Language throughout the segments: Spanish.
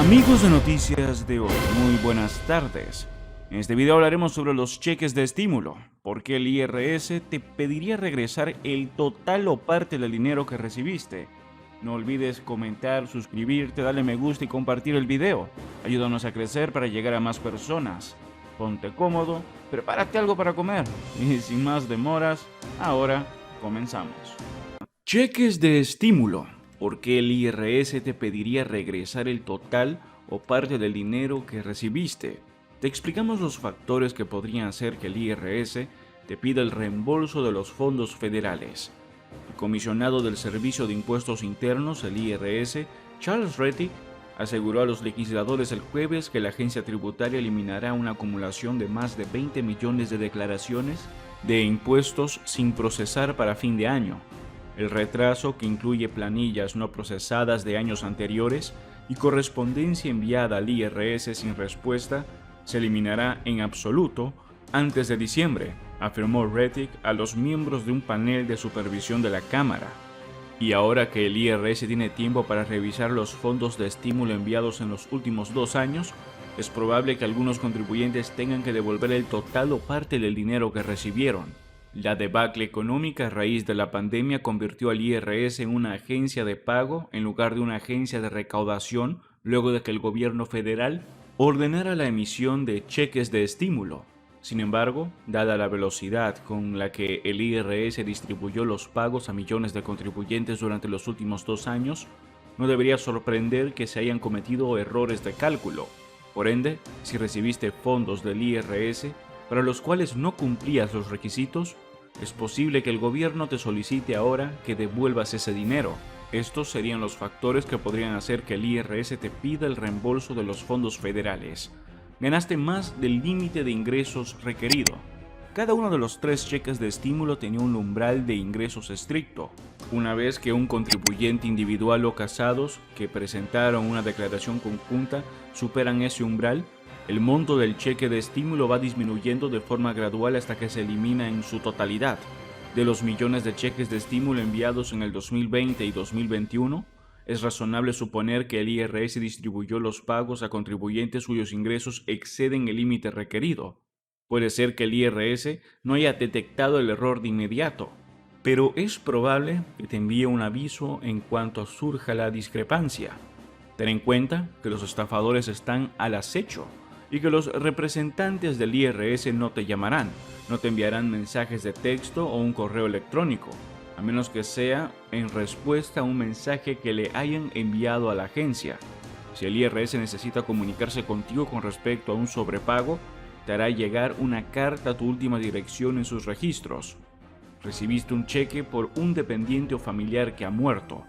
Amigos de Noticias de Hoy, muy buenas tardes. En este video hablaremos sobre los cheques de estímulo, porque el IRS te pediría regresar el total o parte del dinero que recibiste. No olvides comentar, suscribirte, darle me gusta y compartir el video. Ayúdanos a crecer para llegar a más personas. Ponte cómodo, prepárate algo para comer y sin más demoras, ahora comenzamos. Cheques de estímulo. ¿Por qué el IRS te pediría regresar el total o parte del dinero que recibiste? Te explicamos los factores que podrían hacer que el IRS te pida el reembolso de los fondos federales. El comisionado del Servicio de Impuestos Internos, el IRS, Charles Rettig, aseguró a los legisladores el jueves que la agencia tributaria eliminará una acumulación de más de 20 millones de declaraciones de impuestos sin procesar para fin de año. El retraso, que incluye planillas no procesadas de años anteriores y correspondencia enviada al IRS sin respuesta, se eliminará en absoluto antes de diciembre, afirmó Rettig a los miembros de un panel de supervisión de la Cámara. Y ahora que el IRS tiene tiempo para revisar los fondos de estímulo enviados en los últimos 2 años, es probable que algunos contribuyentes tengan que devolver el total o parte del dinero que recibieron. La debacle económica a raíz de la pandemia convirtió al IRS en una agencia de pago en lugar de una agencia de recaudación luego de que el gobierno federal ordenara la emisión de cheques de estímulo. Sin embargo, dada la velocidad con la que el IRS distribuyó los pagos a millones de contribuyentes durante los últimos 2 años, no debería sorprender que se hayan cometido errores de cálculo. Por ende, si recibiste fondos del IRS para los cuales no cumplías los requisitos, es posible que el gobierno te solicite ahora que devuelvas ese dinero. Estos serían los factores que podrían hacer que el IRS te pida el reembolso de los fondos federales. Ganaste más del límite de ingresos requerido. Cada uno de los 3 cheques de estímulo tenía un umbral de ingresos estricto. Una vez que un contribuyente individual o casados que presentaron una declaración conjunta superan ese umbral, el monto del cheque de estímulo va disminuyendo de forma gradual hasta que se elimina en su totalidad. De los millones de cheques de estímulo enviados en el 2020 y 2021, es razonable suponer que el IRS distribuyó los pagos a contribuyentes cuyos ingresos exceden el límite requerido. Puede ser que el IRS no haya detectado el error de inmediato, pero es probable que te envíe un aviso en cuanto surja la discrepancia. Ten en cuenta que los estafadores están al acecho y que los representantes del IRS no te llamarán, no te enviarán mensajes de texto o un correo electrónico, a menos que sea en respuesta a un mensaje que le hayan enviado a la agencia. Si el IRS necesita comunicarse contigo con respecto a un sobrepago, te hará llegar una carta a tu última dirección en sus registros. Recibiste un cheque por un dependiente o familiar que ha muerto.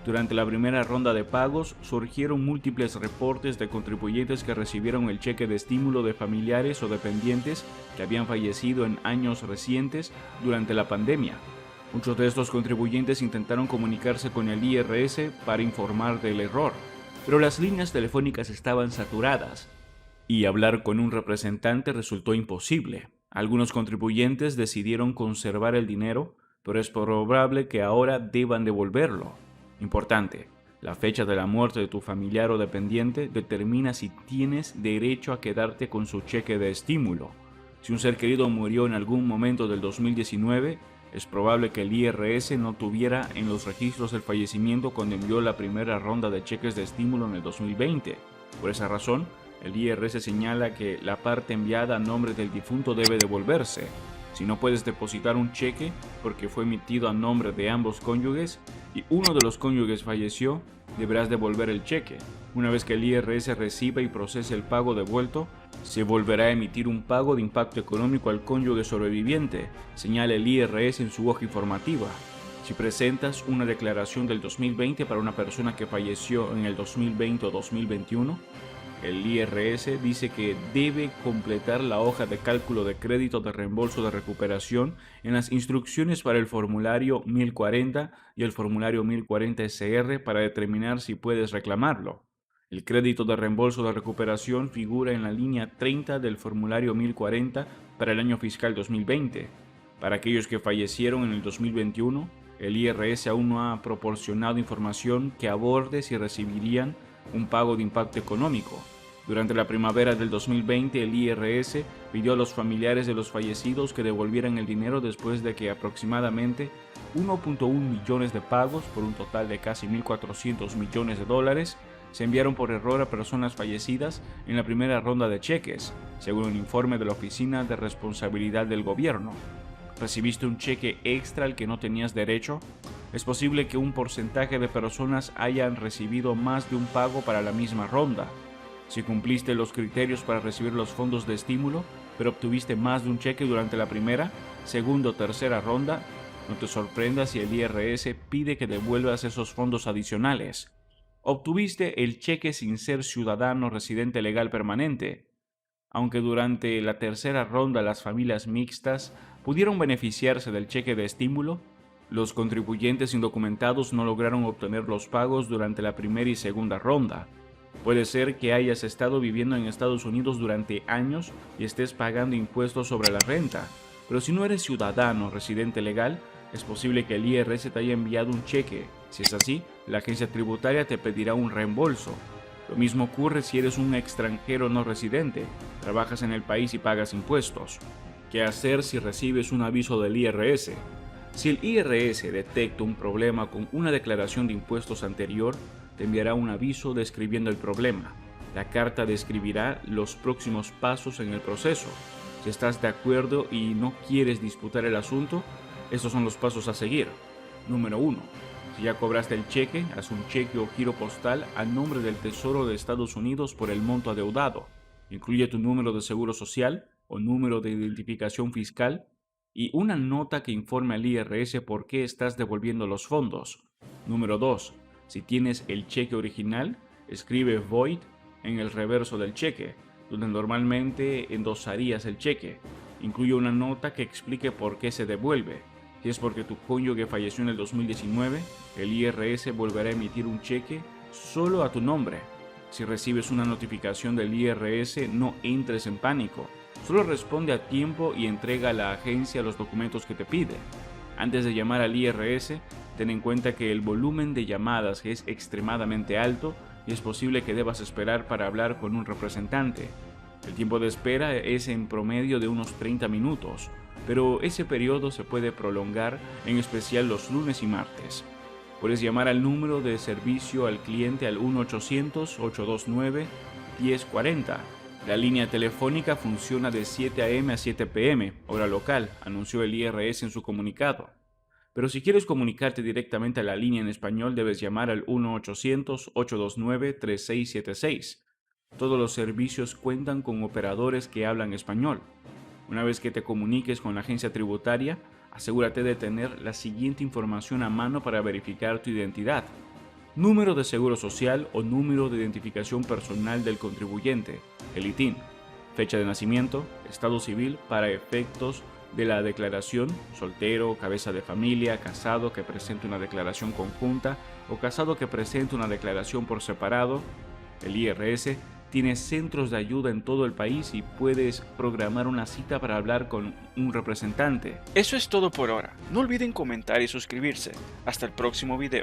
Durante la primera ronda de pagos, surgieron múltiples reportes de contribuyentes que recibieron el cheque de estímulo de familiares o dependientes que habían fallecido en años recientes durante la pandemia. Muchos de estos contribuyentes intentaron comunicarse con el IRS para informar del error, pero las líneas telefónicas estaban saturadas y hablar con un representante resultó imposible. Algunos contribuyentes decidieron conservar el dinero, pero es probable que ahora deban devolverlo. Importante, la fecha de la muerte de tu familiar o dependiente determina si tienes derecho a quedarte con su cheque de estímulo. Si un ser querido murió en algún momento del 2019, es probable que el IRS no tuviera en los registros el fallecimiento cuando envió la primera ronda de cheques de estímulo en el 2020. Por esa razón, el IRS señala que la parte enviada a nombre del difunto debe devolverse. Si no puedes depositar un cheque porque fue emitido a nombre de ambos cónyuges y uno de los cónyuges falleció, deberás devolver el cheque. Una vez que el IRS reciba y procese el pago devuelto, se volverá a emitir un pago de impacto económico al cónyuge sobreviviente, señala el IRS en su hoja informativa. Si presentas una declaración del 2020 para una persona que falleció en el 2020 o 2021, el IRS dice que debe completar la hoja de cálculo de crédito de reembolso de recuperación en las instrucciones para el formulario 1040 y el formulario 1040-SR para determinar si puedes reclamarlo. El crédito de reembolso de recuperación figura en la línea 30 del formulario 1040 para el año fiscal 2020. Para aquellos que fallecieron en el 2021, el IRS aún no ha proporcionado información que aborde si recibirían un pago de impacto económico. Durante la primavera del 2020, el IRS pidió a los familiares de los fallecidos que devolvieran el dinero después de que aproximadamente 1.1 millones de pagos, por un total de casi 1.400 millones de dólares, se enviaron por error a personas fallecidas en la primera ronda de cheques, según un informe de la Oficina de Responsabilidad del Gobierno. ¿Recibiste un cheque extra al que no tenías derecho? Es posible que un porcentaje de personas hayan recibido más de un pago para la misma ronda. Si cumpliste los criterios para recibir los fondos de estímulo, pero obtuviste más de un cheque durante la primera, segunda o tercera ronda, no te sorprendas si el IRS pide que devuelvas esos fondos adicionales. Obtuviste el cheque sin ser ciudadano residente legal permanente. Aunque durante la tercera ronda las familias mixtas pudieron beneficiarse del cheque de estímulo, los contribuyentes indocumentados no lograron obtener los pagos durante la primera y segunda ronda. Puede ser que hayas estado viviendo en Estados Unidos durante años y estés pagando impuestos sobre la renta, pero si no eres ciudadano residente legal, es posible que el IRS te haya enviado un cheque. Si es así, la agencia tributaria te pedirá un reembolso. Lo mismo ocurre si eres un extranjero no residente, trabajas en el país y pagas impuestos. ¿Qué hacer si recibes un aviso del IRS? Si el IRS detecta un problema con una declaración de impuestos anterior, te enviará un aviso describiendo el problema. La carta describirá los próximos pasos en el proceso. Si estás de acuerdo y no quieres disputar el asunto, estos son los pasos a seguir. Número 1. Si ya cobraste el cheque, haz un cheque o giro postal a nombre del Tesoro de Estados Unidos por el monto adeudado. Incluye tu número de seguro social o número de identificación fiscal y una nota que informe al IRS por qué estás devolviendo los fondos. Número 2. Si tienes el cheque original, escribe void en el reverso del cheque, donde normalmente endosarías el cheque. Incluye una nota que explique por qué se devuelve. Si es porque tu cónyuge falleció en el 2019, el IRS volverá a emitir un cheque solo a tu nombre. Si recibes una notificación del IRS, no entres en pánico. Solo responde a tiempo y entrega a la agencia los documentos que te pide. Antes de llamar al IRS, ten en cuenta que el volumen de llamadas es extremadamente alto y es posible que debas esperar para hablar con un representante. El tiempo de espera es en promedio de unos 30 minutos, pero ese periodo se puede prolongar, en especial los lunes y martes. Puedes llamar al número de servicio al cliente al 1-800-829-1040. La línea telefónica funciona de 7 a.m. a 7 p.m., hora local, anunció el IRS en su comunicado. Pero si quieres comunicarte directamente a la línea en español, debes llamar al 1-800-829-3676. Todos los servicios cuentan con operadores que hablan español. Una vez que te comuniques con la agencia tributaria, asegúrate de tener la siguiente información a mano para verificar tu identidad: número de seguro social o número de identificación personal del contribuyente, el ITIN, fecha de nacimiento, estado civil para efectos de la declaración, soltero, cabeza de familia, casado que presente una declaración conjunta o casado que presente una declaración por separado. El IRS tiene centros de ayuda en todo el país y puedes programar una cita para hablar con un representante. Eso es todo por ahora. No olviden comentar y suscribirse. Hasta el próximo video.